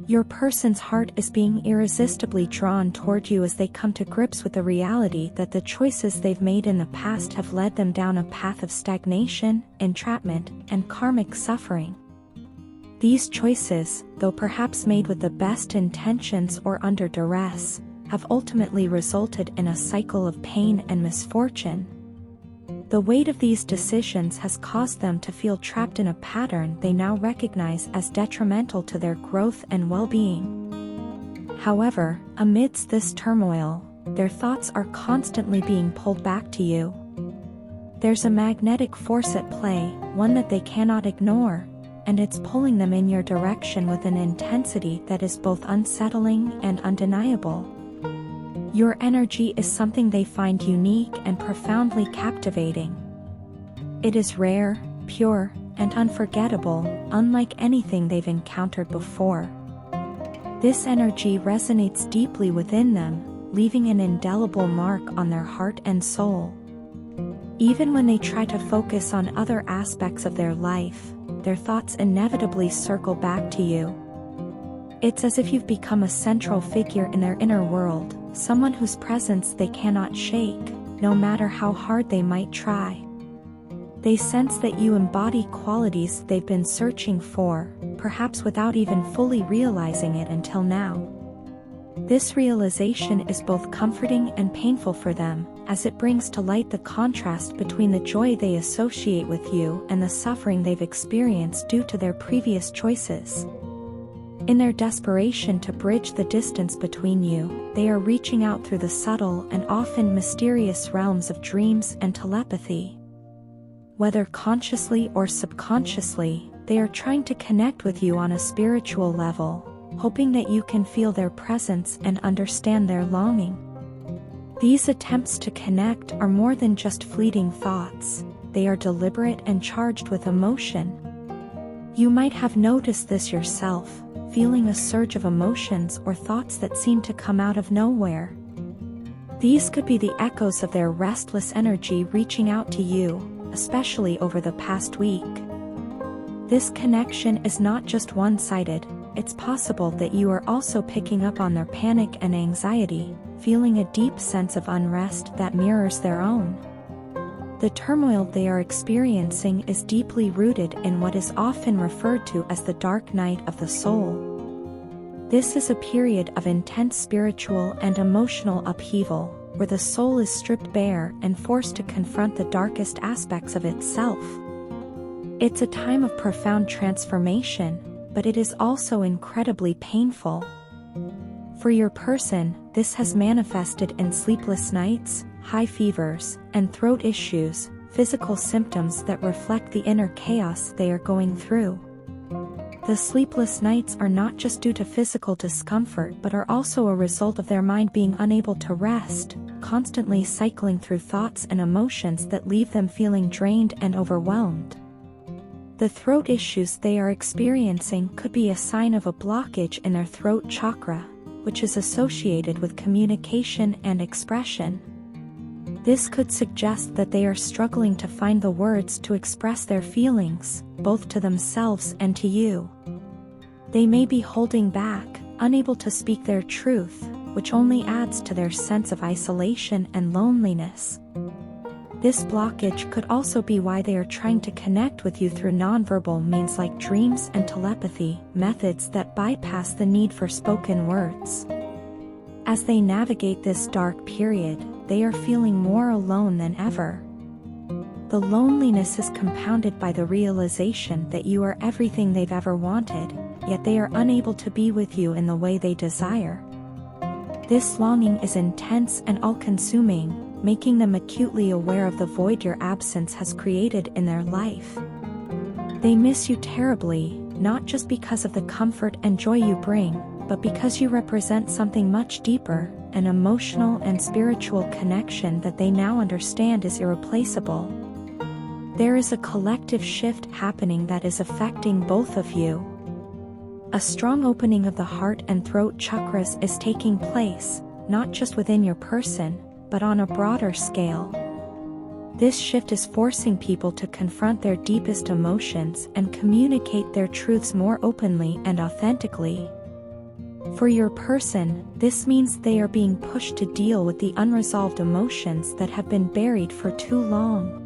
Your person's heart is being irresistibly drawn toward you as they come to grips with the reality that the choices they've made in the past have led them down a path of stagnation, entrapment, and karmic suffering. These choices, though perhaps made with the best intentions or under duress, have ultimately resulted in a cycle of pain and misfortune. The weight of these decisions has caused them to feel trapped in a pattern they now recognize as detrimental to their growth and well-being. However, amidst this turmoil, their thoughts are constantly being pulled back to you. There's a magnetic force at play, one that they cannot ignore, and it's pulling them in your direction with an intensity that is both unsettling and undeniable. Your energy is something they find unique and profoundly captivating. It is rare, pure, and unforgettable, unlike anything they've encountered before. This energy resonates deeply within them, leaving an indelible mark on their heart and soul. Even when they try to focus on other aspects of their life, their thoughts inevitably circle back to you. It's as if you've become a central figure in their inner world, someone whose presence they cannot shake, no matter how hard they might try. They sense that you embody qualities they've been searching for, perhaps without even fully realizing it until now. This realization is both comforting and painful for them, as it brings to light the contrast between the joy they associate with you and the suffering they've experienced due to their previous choices. In their desperation to bridge the distance between you, they are reaching out through the subtle and often mysterious realms of dreams and telepathy. Whether consciously or subconsciously, they are trying to connect with you on a spiritual level, hoping that you can feel their presence and understand their longing. These attempts to connect are more than just fleeting thoughts, they are deliberate and charged with emotion. You might have noticed this yourself, feeling a surge of emotions or thoughts that seem to come out of nowhere. These could be the echoes of their restless energy reaching out to you, especially over the past week. This connection is not just one-sided, it's possible that you are also picking up on their panic and anxiety, feeling a deep sense of unrest that mirrors their own. The turmoil they are experiencing is deeply rooted in what is often referred to as the dark night of the soul. This is a period of intense spiritual and emotional upheaval, where the soul is stripped bare and forced to confront the darkest aspects of itself. It's a time of profound transformation, but it is also incredibly painful. For your person, this has manifested in sleepless nights, high fevers, and throat issues, physical symptoms that reflect the inner chaos they are going through. The sleepless nights are not just due to physical discomfort but are also a result of their mind being unable to rest, constantly cycling through thoughts and emotions that leave them feeling drained and overwhelmed. The throat issues they are experiencing could be a sign of a blockage in their throat chakra, which is associated with communication and expression. This could suggest that they are struggling to find the words to express their feelings, both to themselves and to you. They may be holding back, unable to speak their truth, which only adds to their sense of isolation and loneliness. This blockage could also be why they are trying to connect with you through nonverbal means like dreams and telepathy, methods that bypass the need for spoken words. As they navigate this dark period, they are feeling more alone than ever. The loneliness is compounded by the realization that you are everything they've ever wanted, yet they are unable to be with you in the way they desire. This longing is intense and all-consuming, making them acutely aware of the void your absence has created in their life. They miss you terribly, not just because of the comfort and joy you bring, but because you represent something much deeper, an emotional and spiritual connection that they now understand is irreplaceable. There is a collective shift happening that is affecting both of you. A strong opening of the heart and throat chakras is taking place, not just within your person, but on a broader scale. This shift is forcing people to confront their deepest emotions and communicate their truths more openly and authentically. For your person, this means they are being pushed to deal with the unresolved emotions that have been buried for too long.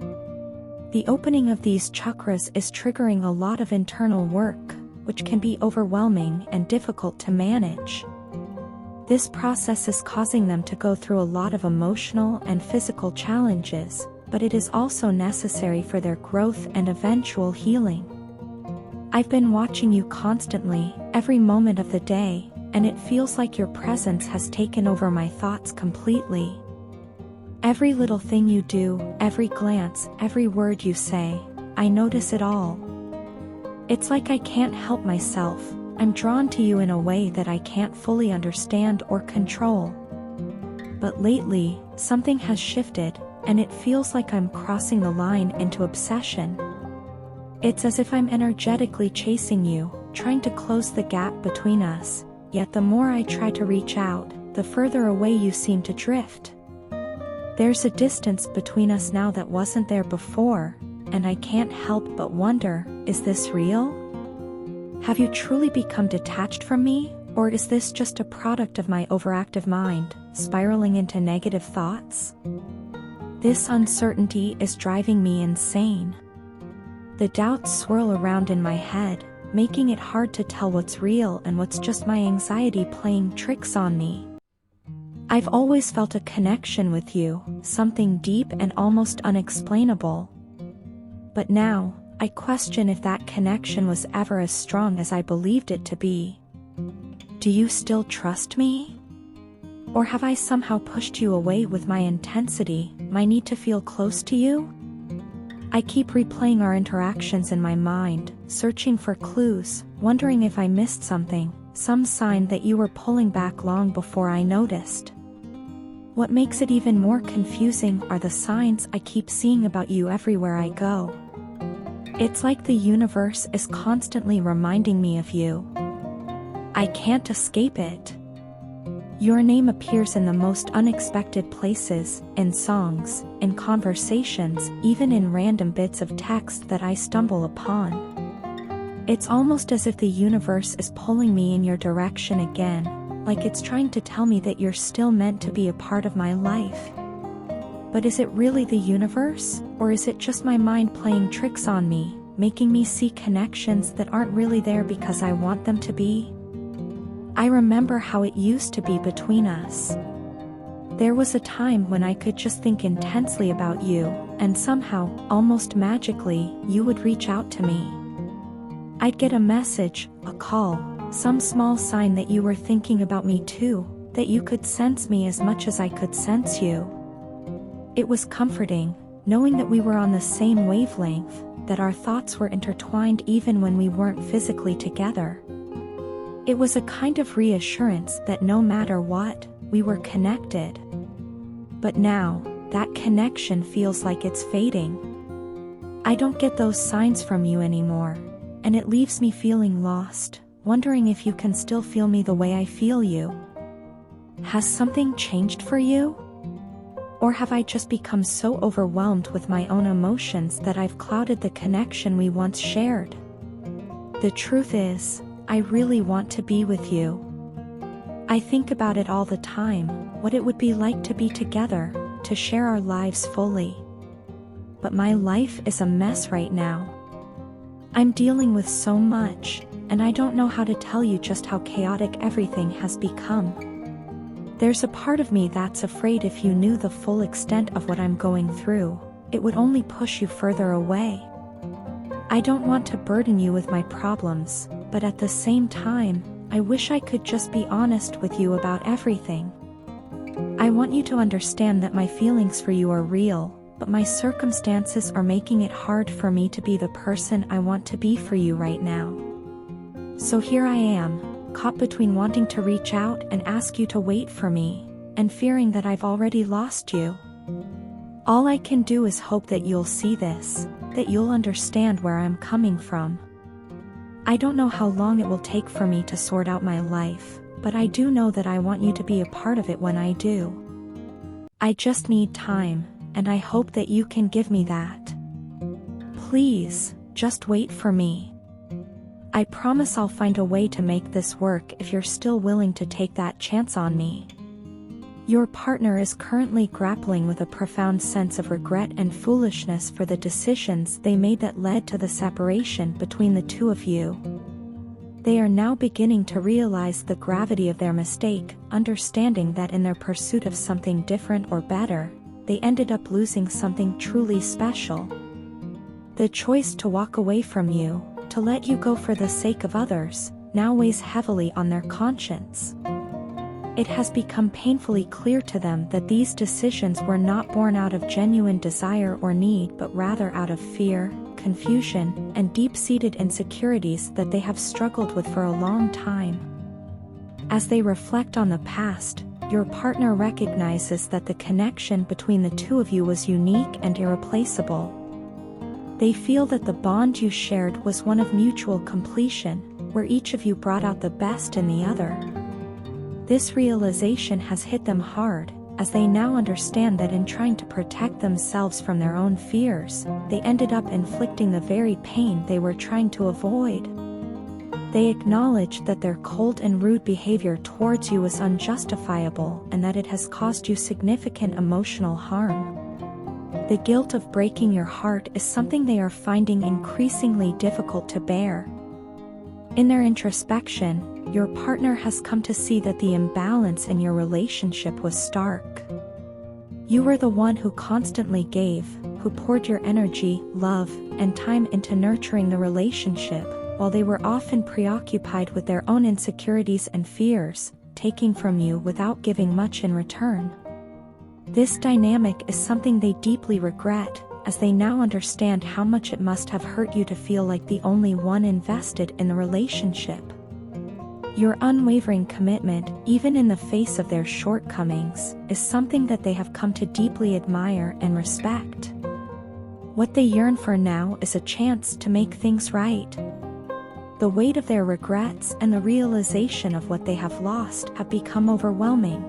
The opening of these chakras is triggering a lot of internal work, which can be overwhelming and difficult to manage. This process is causing them to go through a lot of emotional and physical challenges, but it is also necessary for their growth and eventual healing. I've been watching you constantly, every moment of the day, and it feels like your presence has taken over my thoughts completely. Every little thing you do, every glance, every word you say, I notice it all. It's like I can't help myself. I'm drawn to you in a way that I can't fully understand or control. But lately, something has shifted, and it feels like I'm crossing the line into obsession. It's as if I'm energetically chasing you, trying to close the gap between us, yet the more I try to reach out, the further away you seem to drift. There's a distance between us now that wasn't there before, and I can't help but wonder, is this real? Have you truly become detached from me, or is this just a product of my overactive mind, spiraling into negative thoughts? This uncertainty is driving me insane. The doubts swirl around in my head, making it hard to tell what's real and what's just my anxiety playing tricks on me. I've always felt a connection with you, something deep and almost unexplainable. But now, I question if that connection was ever as strong as I believed it to be. Do you still trust me? Or have I somehow pushed you away with my intensity, my need to feel close to you? I keep replaying our interactions in my mind, searching for clues, wondering if I missed something, some sign that you were pulling back long before I noticed. What makes it even more confusing are the signs I keep seeing about you everywhere I go. It's like the universe is constantly reminding me of you. I can't escape it. Your name appears in the most unexpected places, in songs, in conversations, even in random bits of text that I stumble upon. It's almost as if the universe is pulling me in your direction again, like it's trying to tell me that you're still meant to be a part of my life. But is it really the universe, or is it just my mind playing tricks on me, making me see connections that aren't really there because I want them to be? I remember how it used to be between us. There was a time when I could just think intensely about you, and somehow, almost magically, you would reach out to me. I'd get a message, a call, some small sign that you were thinking about me too, that you could sense me as much as I could sense you. It was comforting, knowing that we were on the same wavelength, that our thoughts were intertwined even when we weren't physically together. It was a kind of reassurance that no matter what, we were connected. But now, that connection feels like it's fading. I don't get those signs from you anymore, and it leaves me feeling lost, wondering if you can still feel me the way I feel you. Has something changed for you? Or have I just become so overwhelmed with my own emotions that I've clouded the connection we once shared? The truth is, I really want to be with you. I think about it all the time, what it would be like to be together, to share our lives fully. But my life is a mess right now. I'm dealing with so much, and I don't know how to tell you just how chaotic everything has become. There's a part of me that's afraid if you knew the full extent of what I'm going through, it would only push you further away. I don't want to burden you with my problems, but at the same time, I wish I could just be honest with you about everything. I want you to understand that my feelings for you are real, but my circumstances are making it hard for me to be the person I want to be for you right now. So here I am, caught between wanting to reach out and ask you to wait for me, and fearing that I've already lost you. All I can do is hope that you'll see this, that you'll understand where I'm coming from. I don't know how long it will take for me to sort out my life, but I do know that I want you to be a part of it when I do. I just need time, and I hope that you can give me that. Please, just wait for me. I promise I'll find a way to make this work if you're still willing to take that chance on me. Your partner is currently grappling with a profound sense of regret and foolishness for the decisions they made that led to the separation between the two of you. They are now beginning to realize the gravity of their mistake, understanding that in their pursuit of something different or better, they ended up losing something truly special. The choice to walk away from you, to let you go for the sake of others, now weighs heavily on their conscience. It has become painfully clear to them that these decisions were not born out of genuine desire or need but rather out of fear, confusion, and deep-seated insecurities that they have struggled with for a long time. As they reflect on the past, your partner recognizes that the connection between the two of you was unique and irreplaceable. They feel that the bond you shared was one of mutual completion, where each of you brought out the best in the other. This realization has hit them hard, as they now understand that in trying to protect themselves from their own fears, they ended up inflicting the very pain they were trying to avoid. They acknowledge that their cold and rude behavior towards you is unjustifiable and that it has caused you significant emotional harm. The guilt of breaking your heart is something they are finding increasingly difficult to bear. In their introspection, your partner has come to see that the imbalance in your relationship was stark. You were the one who constantly gave, who poured your energy, love, and time into nurturing the relationship, while they were often preoccupied with their own insecurities and fears, taking from you without giving much in return. This dynamic is something they deeply regret, as they now understand how much it must have hurt you to feel like the only one invested in the relationship. Your unwavering commitment, even in the face of their shortcomings, is something that they have come to deeply admire and respect. What they yearn for now is a chance to make things right. The weight of their regrets and the realization of what they have lost have become overwhelming.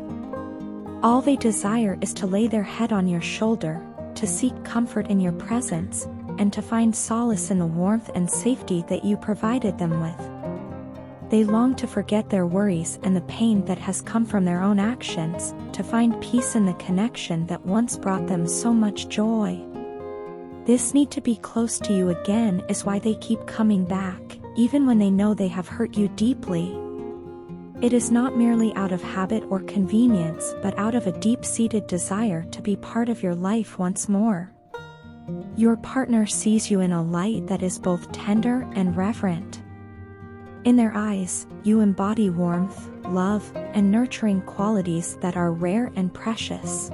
All they desire is to lay their head on your shoulder, to seek comfort in your presence, and to find solace in the warmth and safety that you provided them with. They long to forget their worries and the pain that has come from their own actions, to find peace in the connection that once brought them so much joy. This need to be close to you again is why they keep coming back, even when they know they have hurt you deeply. It is not merely out of habit or convenience but out of a deep-seated desire to be part of your life once more. Your partner sees you in a light that is both tender and reverent. In their eyes, you embody warmth, love, and nurturing qualities that are rare and precious.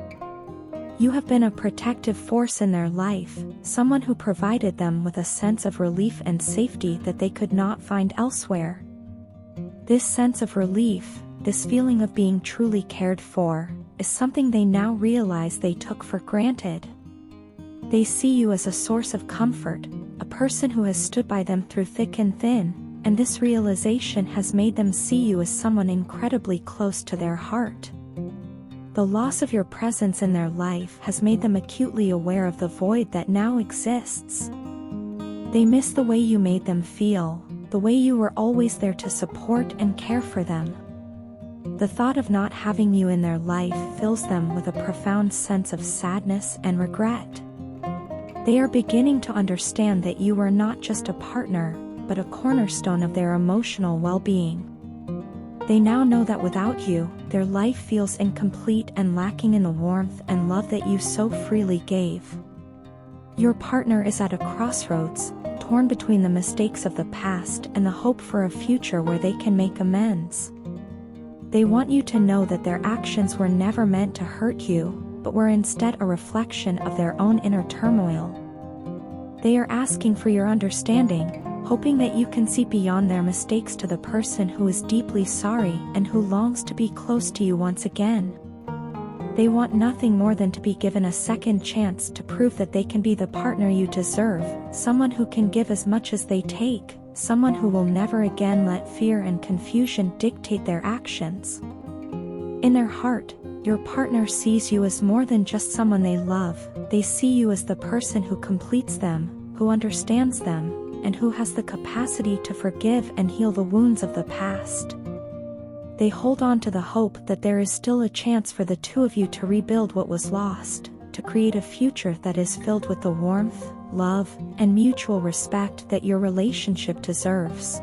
You have been a protective force in their life, someone who provided them with a sense of relief and safety that they could not find elsewhere. This sense of relief, this feeling of being truly cared for, is something they now realize they took for granted. They see you as a source of comfort, a person who has stood by them through thick and thin, and this realization has made them see you as someone incredibly close to their heart. The loss of your presence in their life has made them acutely aware of the void that now exists. They miss the way you made them feel, the way you were always there to support and care for them. The thought of not having you in their life fills them with a profound sense of sadness and regret. They are beginning to understand that you were not just a partner, but a cornerstone of their emotional well-being. They now know that without you, their life feels incomplete and lacking in the warmth and love that you so freely gave. Your partner is at a crossroads, torn between the mistakes of the past and the hope for a future where they can make amends. They want you to know that their actions were never meant to hurt you, but were instead a reflection of their own inner turmoil. They are asking for your understanding, hoping that you can see beyond their mistakes to the person who is deeply sorry and who longs to be close to you once again. They want nothing more than to be given a second chance to prove that they can be the partner you deserve, someone who can give as much as they take, someone who will never again let fear and confusion dictate their actions. In their heart, your partner sees you as more than just someone they love. They see you as the person who completes them, who understands them, and who has the capacity to forgive and heal the wounds of the past. They hold on to the hope that there is still a chance for the two of you to rebuild what was lost, to create a future that is filled with the warmth, love, and mutual respect that your relationship deserves.